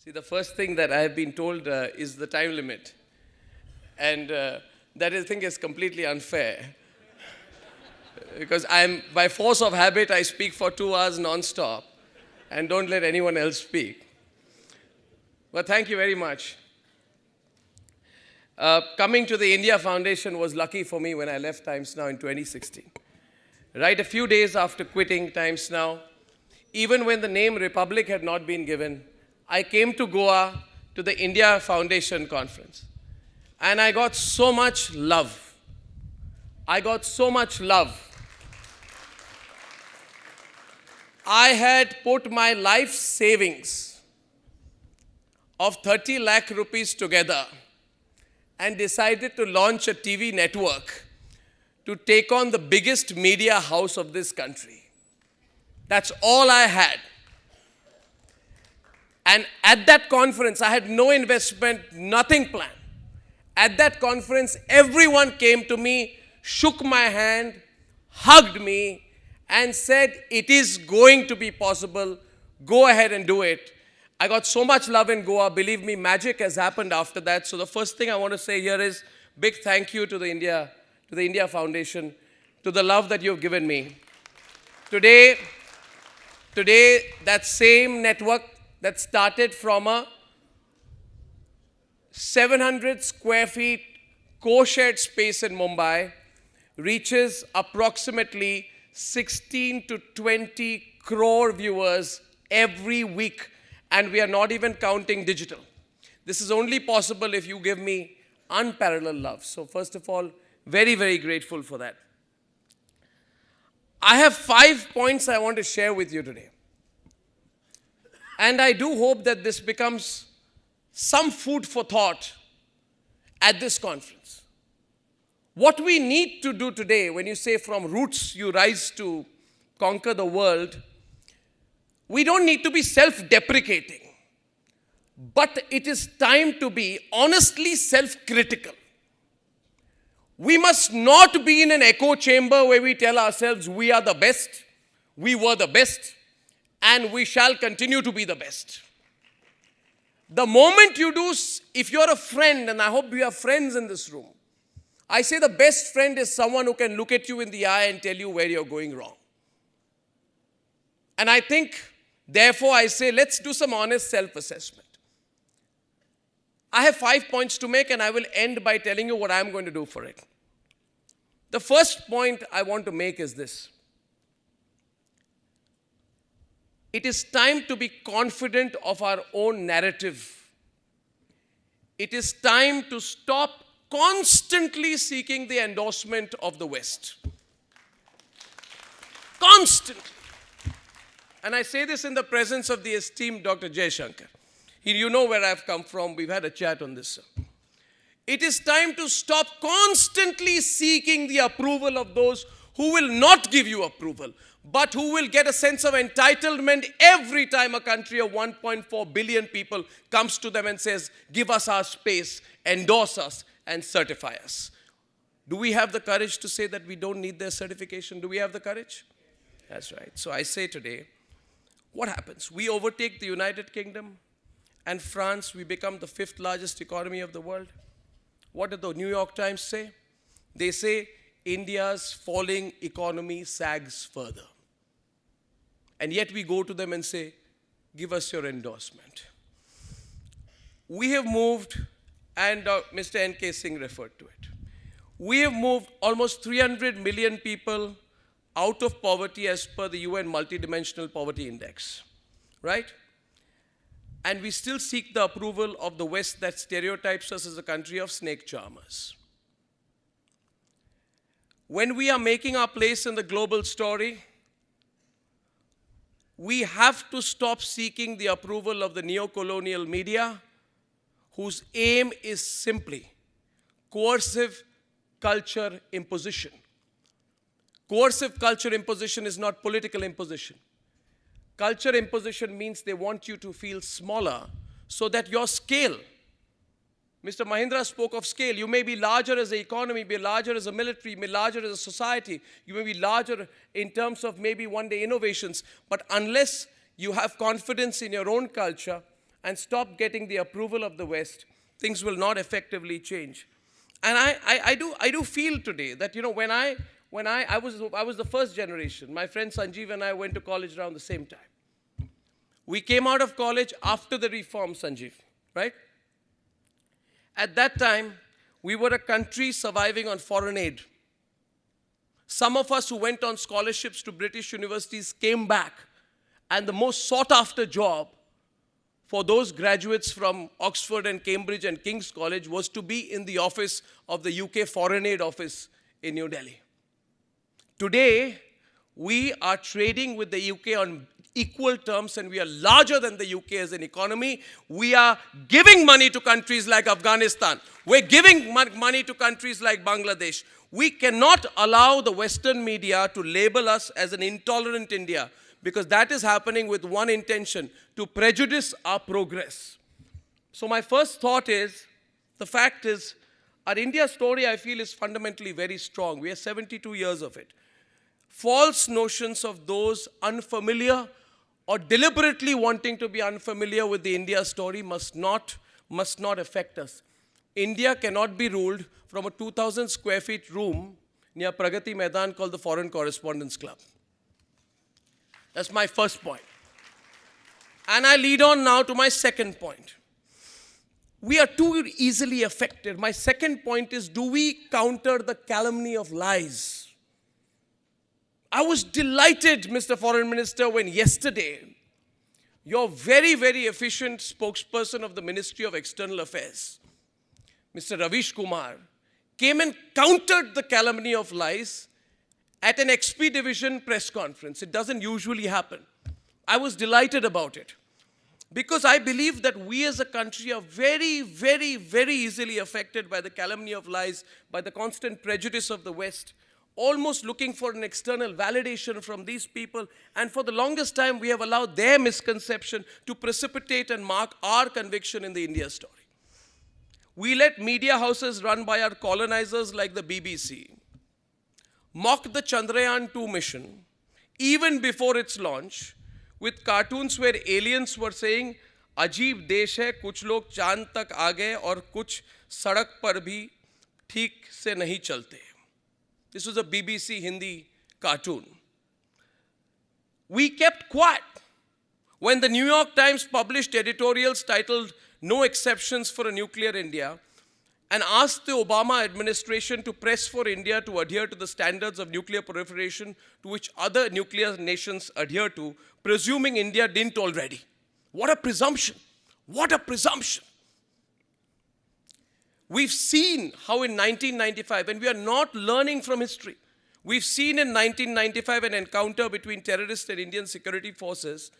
See, the first thing that I have been told is the time limit. And that I think is completely unfair. Because by force of habit, I speak for 2 hours non-stop and don't let anyone else speak. But thank you very much. Coming to the India Foundation was lucky for me when I left Times Now in 2016. Right a few days after quitting Times Now, even when the name Republic had not been given, I came to Goa to the India Foundation conference. And I got so much love. I got so much love. I had put my life savings of 30 lakh rupees together and decided to launch a TV network to take on the biggest media house of this country. That's all I had. And at that conference, I had no investment, nothing planned. At that conference, everyone came to me, shook my hand, hugged me, and said, it is going to be possible. Go ahead and do it. I got so much love in Goa. Believe me, magic has happened after that. So the first thing I want to say here is big thank you to the India Foundation, to the love that you've given me. Today, that same network that started from a 700 square feet co-shared space in Mumbai reaches approximately 16 to 20 crore viewers every week, and we are not even counting digital. This is only possible if you give me unparalleled love. So first of all, very, very grateful for that. I have 5 points I want to share with you today. And I do hope that this becomes some food for thought at this conference. What we need to do today, when you say from roots you rise to conquer the world, we don't need to be self-deprecating. But it is time to be honestly self-critical. We must not be in an echo chamber where we tell ourselves we are the best, we were the best, and we shall continue to be the best. The moment you do, if you're a friend, and I hope you have friends in this room, I say the best friend is someone who can look at you in the eye and tell you where you're going wrong. And I think, therefore, I say let's do some honest self-assessment. I have 5 points to make, and I will end by telling you what I'm going to do for it. The first point I want to make is this. It is time to be confident of our own narrative. It is time to stop constantly seeking the endorsement of the West. Constantly. And I say this in the presence of the esteemed Dr. Jaishankar. You know where I've come from. We've had a chat on this, sir. It is time to stop constantly seeking the approval of those who will not give you approval, but who will get a sense of entitlement every time a country of 1.4 billion people comes to them and says, give us our space, endorse us, and certify us. Do we have the courage to say that we don't need their certification? Do we have the courage? That's right. So I say today, what happens? We overtake the United Kingdom and France. We become the 5th largest economy of the world. What did the New York Times say? They say India's falling economy sags further. And yet we go to them and say, give us your endorsement. We have moved, and Mr. N.K. Singh referred to it. We have moved almost 300 million people out of poverty as per the UN Multidimensional Poverty Index, right? And we still seek the approval of the West that stereotypes us as a country of snake charmers. When we are making our place in the global story, we have to stop seeking the approval of the neo-colonial media, whose aim is simply coercive culture imposition. Coercive culture imposition is not political imposition. Culture imposition means they want you to feel smaller so that your scale, Mr. Mahindra spoke of scale. You may be larger as an economy, be larger as a military, be larger as a society. You may be larger in terms of maybe one day innovations. But unless you have confidence in your own culture, and stop getting the approval of the West, things will not effectively change. And I do feel today that, you know, when I was the first generation. My friend Sanjeev and I went to college around the same time. We came out of college after the reform, Sanjeev, right? At that time, we were a country surviving on foreign aid. Some of us who went on scholarships to British universities came back, and the most sought-after job for those graduates from Oxford and Cambridge and King's College was to be in the office of the UK Foreign Aid Office in New Delhi. Today, we are trading with the UK on equal terms, and we are larger than the UK as an economy. We are giving money to countries like Afghanistan. We're giving money to countries like Bangladesh. We cannot allow the Western media to label us as an intolerant India, because that is happening with one intention: to prejudice our progress. So my first thought is, the fact is, our India story, I feel, is fundamentally very strong. We are 72 years of it. False notions of those unfamiliar or deliberately wanting to be unfamiliar with the India story must not affect us. India cannot be ruled from a 2,000 square feet room near Pragati Maidan called the Foreign Correspondents Club. That's my first point. And I lead on now to my second point. We are too easily affected. My second point is, do we counter the calumny of lies? I was delighted, Mr. Foreign Minister, when yesterday your very, very efficient spokesperson of the Ministry of External Affairs, Mr. Ravish Kumar, came and countered the calumny of lies at an XP Division press conference. It doesn't usually happen. I was delighted about it, because I believe that we as a country are very, very, very easily affected by the calumny of lies, by the constant prejudice of the West, almost looking for an external validation from these people. And for the longest time, we have allowed their misconception to precipitate and mark our conviction in the India story. We let media houses run by our colonizers like the BBC mock the Chandrayaan-2 mission even before its launch with cartoons where aliens were saying, "Ajeeb desh hai, kuch log chand tak aa gaye aur kuch sadak par bhi theek se nahi chalte." This was a BBC Hindi cartoon. We kept quiet when the New York Times published editorials titled "No Exceptions for a Nuclear India" and asked the Obama administration to press for India to adhere to the standards of nuclear proliferation to which other nuclear nations adhere to, presuming India didn't already. What a presumption! What a presumption! We've seen how in 1995, and we are not learning from history, we've seen in 1995 an encounter between terrorists and Indian security forces,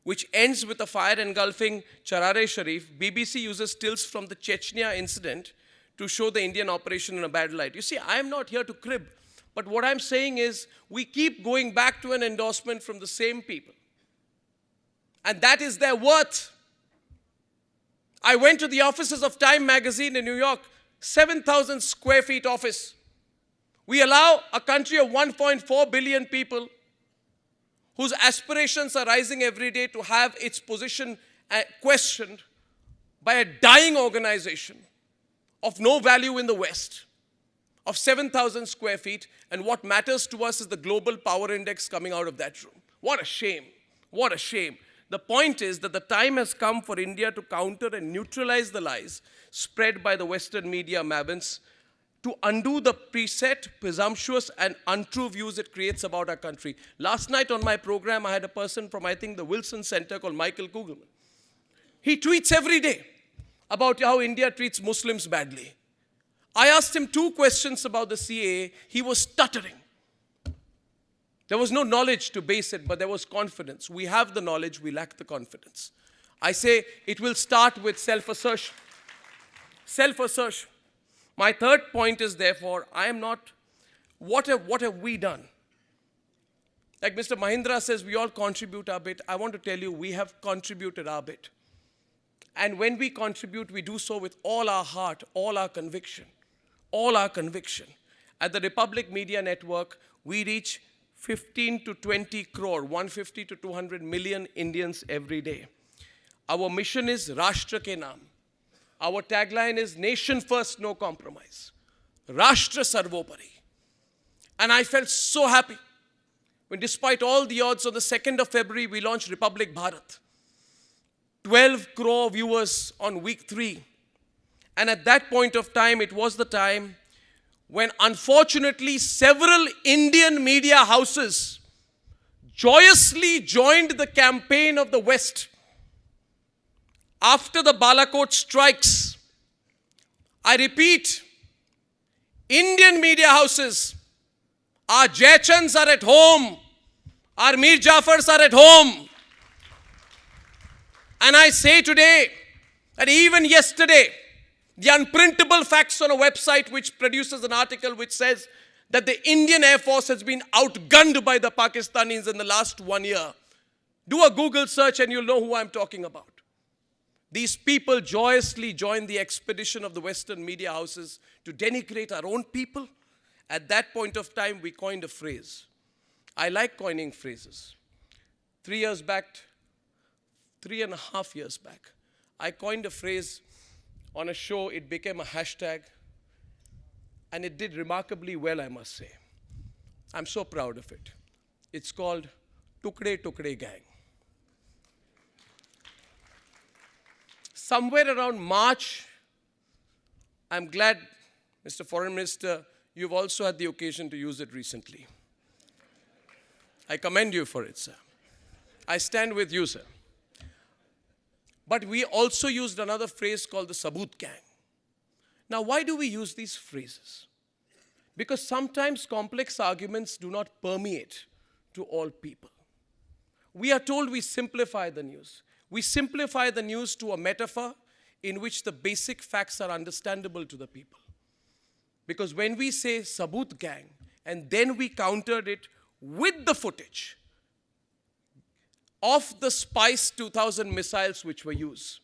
which ends with a fire engulfing Charare Sharif. BBC uses stills from the Chechnya incident to show the Indian operation in a bad light. You see, I'm not here to crib, but what I'm saying is we keep going back to an endorsement from the same people. And that is their worth. I went to the offices of Time magazine in New York, 7,000 square feet office. We allow a country of 1.4 billion people whose aspirations are rising every day to have its position questioned by a dying organization of no value in the West, of 7,000 square feet, and what matters to us is the global power index coming out of that room. What a shame. What a shame. The point is that the time has come for India to counter and neutralize the lies spread by the Western media mavens, to undo the preset, presumptuous, and untrue views it creates about our country. Last night on my program, I had a person from, I think, the Wilson Center called Michael Kugelman. He tweets every day about how India treats Muslims badly. I asked him 2 questions about the CAA. He was stuttering. There was no knowledge to base it, but there was confidence. We have the knowledge, we lack the confidence. I say it will start with self-assertion. Self-assertion. My third point is, therefore, I am not, what have we done? Like Mr. Mahindra says, we all contribute our bit. I want to tell you, we have contributed our bit. And when we contribute, we do so with all our heart, all our conviction, all our conviction. At the Republic Media Network, we reach 15 to 20 crore, 150 to 200 million Indians every day. Our mission is Rashtra Ke Naam. Our tagline is Nation First, No Compromise. Rashtra Sarvopari. And I felt so happy when, despite all the odds, on the 2nd of February, we launched Republic Bharat. 12 crore viewers on week 3. And at that point of time, it was the time when, unfortunately, several Indian media houses joyously joined the campaign of the West. After the Balakot strikes, I repeat, Indian media houses, our Jayachands are at home, our Mir Jafars are at home. And I say today that even yesterday, the unprintable facts on a website which produces an article which says that the Indian Air Force has been outgunned by the Pakistanis in the last 1 year. Do a Google search and you'll know who I'm talking about. These people joyously joined the expedition of the Western media houses to denigrate our own people. At that point of time, we coined a phrase. I like coining phrases. 3.5 years back, I coined a phrase on a show. It became a hashtag, and it did remarkably well, I must say. I'm so proud of it. It's called Tukde Tukde Gang. Somewhere around March, I'm glad, Mr. Foreign Minister, you've also had the occasion to use it recently. I commend you for it, sir. I stand with you, sir. But we also used another phrase called the Sabut Gang. Now, why do we use these phrases? Because sometimes complex arguments do not permeate to all people. We are told we simplify the news. We simplify the news to a metaphor in which the basic facts are understandable to the people. Because when we say Sabut Gang, and then we countered it with the footage of the Spice 2000 missiles which were used.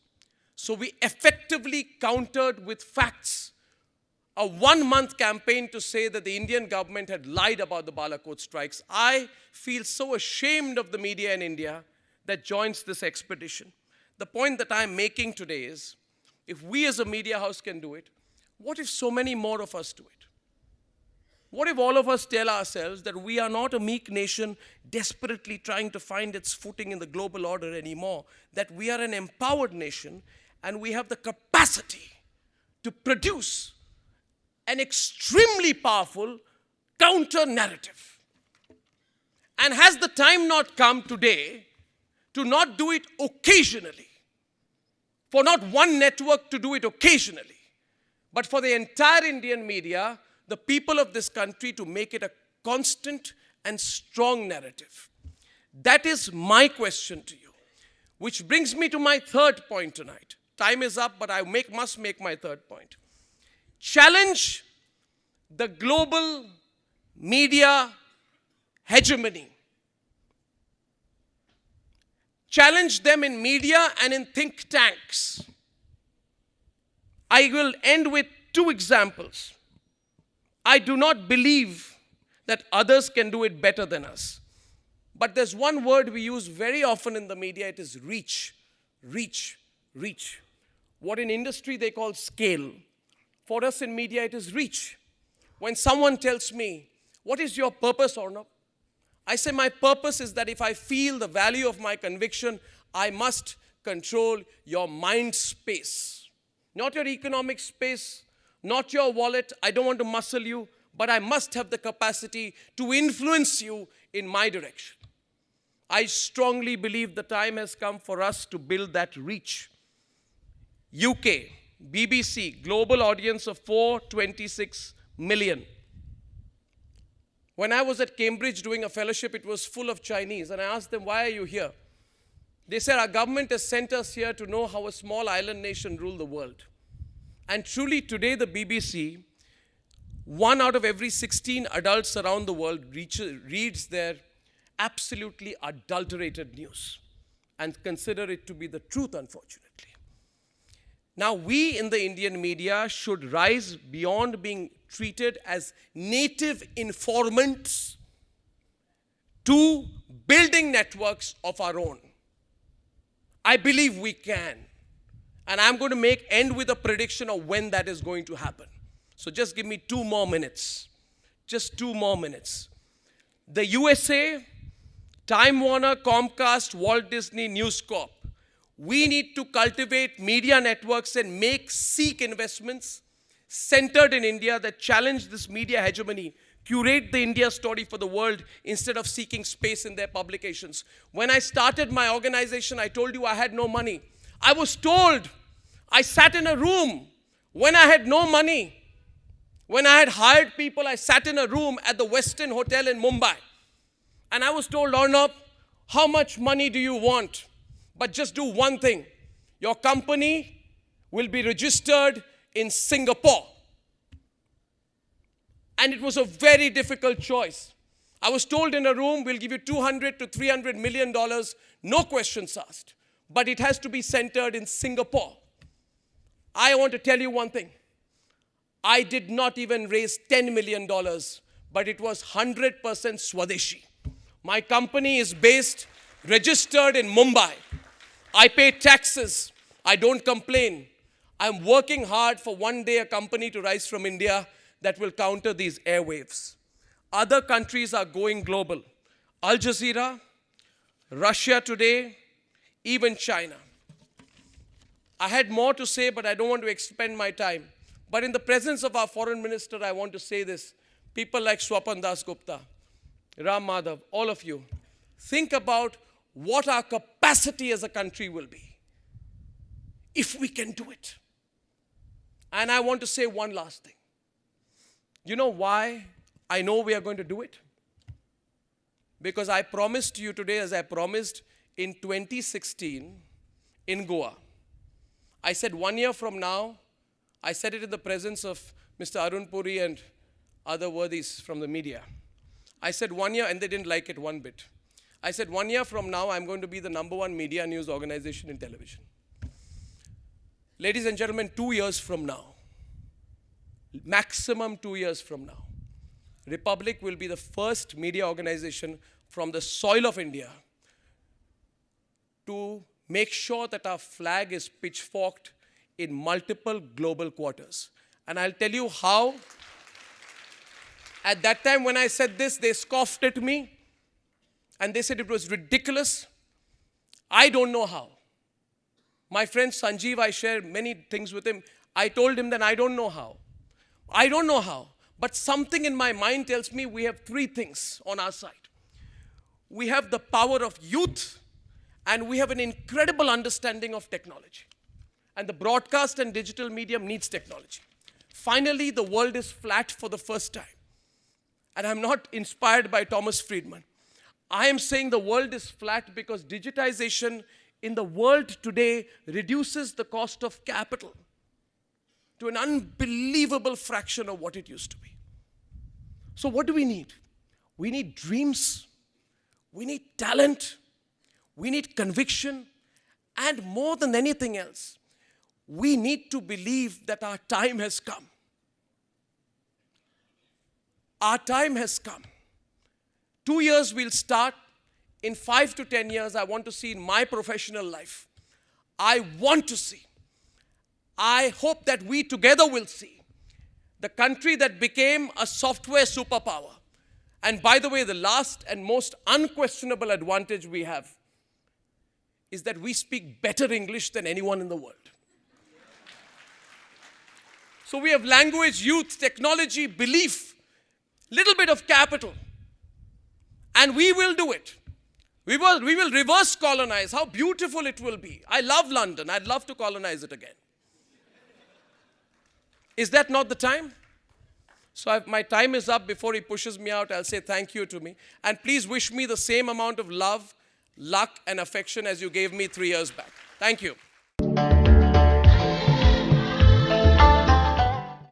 So we effectively countered with facts a 1-month campaign to say that the Indian government had lied about the Balakot strikes. I feel so ashamed of the media in India that joins this expedition. The point that I'm making today is, if we as a media house can do it, what if so many more of us do it? What if all of us tell ourselves that we are not a meek nation desperately trying to find its footing in the global order anymore, that we are an empowered nation and we have the capacity to produce an extremely powerful counter-narrative? And has the time not come today to not do it occasionally, for not one network to do it occasionally, but for the entire Indian media, the people of this country, to make it a constant and strong narrative? That is my question to you. Which brings me to my third point tonight. Time is up, but I must make my third point. Challenge the global media hegemony. Challenge them in media and in think tanks. I will end with 2 examples. I do not believe that others can do it better than us. But there's one word we use very often in the media. It is reach, reach, reach. What in industry they call scale. For us in media, it is reach. When someone tells me, what is your purpose, Arnab? I say my purpose is that if I feel the value of my conviction, I must control your mind space. Not your economic space, not your wallet. I don't want to muscle you, but I must have the capacity to influence you in my direction. I strongly believe the time has come for us to build that reach. UK, BBC, global audience of 426 million. When I was at Cambridge doing a fellowship, it was full of Chinese, and I asked them, why are you here? They said, our government has sent us here to know how a small island nation ruled the world. And truly today the BBC, 1 out of every 16 adults around the world reads their absolutely adulterated news and consider it to be the truth, unfortunately. Now, we in the Indian media should rise beyond being treated as native informants to building networks of our own. I believe we can. And I'm going to end with a prediction of when that is going to happen. So just give me 2 more minutes. Just 2 more minutes. The USA, Time Warner, Comcast, Walt Disney, News Corp. We need to cultivate media networks and seek investments centered in India that challenge this media hegemony, curate the India story for the world instead of seeking space in their publications. When I started my organization, I told you I had no money. I was told, I sat in a room when I had no money. When I had hired people, I sat in a room at the Westin Hotel in Mumbai. And I was told, Arnab, how much money do you want? But just do one thing. Your company will be registered in Singapore. And it was a very difficult choice. I was told in a room, we'll give you $200 to $300 million, no questions asked. But it has to be centered in Singapore. I want to tell you one thing. I did not even raise $10 million, but it was 100% Swadeshi. My company is registered in Mumbai. I pay taxes. I don't complain. I'm working hard for one day a company to rise from India that will counter these airwaves. Other countries are going global. Al Jazeera, Russia Today, even China. I had more to say, but I don't want to expend my time. But in the presence of our foreign minister, I want to say this. People like Swapan Das Gupta, Ram Madhav, all of you, think about what our capacity as a country will be if we can do it. And I want to say one last thing. You know why I know we are going to do it? Because I promised you today, as I promised in 2016 in Goa. I said 1 year from now, I said it in the presence of Mr. Arun Puri and other worthies from the media. I said 1 year, and they didn't like it one bit. I said 1 year from now, I'm going to be the #1 media news organization in television. Ladies and gentlemen, 2 years from now, maximum 2 years from now, Republic will be the first media organization from the soil of India to make sure that our flag is pitchforked in multiple global quarters. And I'll tell you how. At that time when I said this, they scoffed at me and they said it was ridiculous. I don't know how. My friend Sanjeev, I share many things with him. I told him that I don't know how. I don't know how. But something in my mind tells me we have 3 things on our side. We have the power of youth, and we have an incredible understanding of technology. And the broadcast and digital medium needs technology. Finally, the world is flat for the first time. And I'm not inspired by Thomas Friedman. I am saying the world is flat because digitization in the world today reduces the cost of capital to an unbelievable fraction of what it used to be. So what do we need? We need dreams. We need talent. We need conviction. And more than anything else, we need to believe that our time has come. Our time has come. 2 years we'll start. In 5 to 10 years, I want to see in my professional life. I want to see. I hope that we together will see the country that became a software superpower. And by the way, the last and most unquestionable advantage we have is that we speak better English than anyone in the world. So we have language, youth, technology, belief, little bit of capital. And we will do it. We will reverse colonize. How beautiful it will be. I love London. I'd love to colonize it again. Is that not the time? So my time is up. Before he pushes me out, I'll say thank you to me. And please wish me the same amount of love, luck, and affection as you gave me 3 years back. Thank you.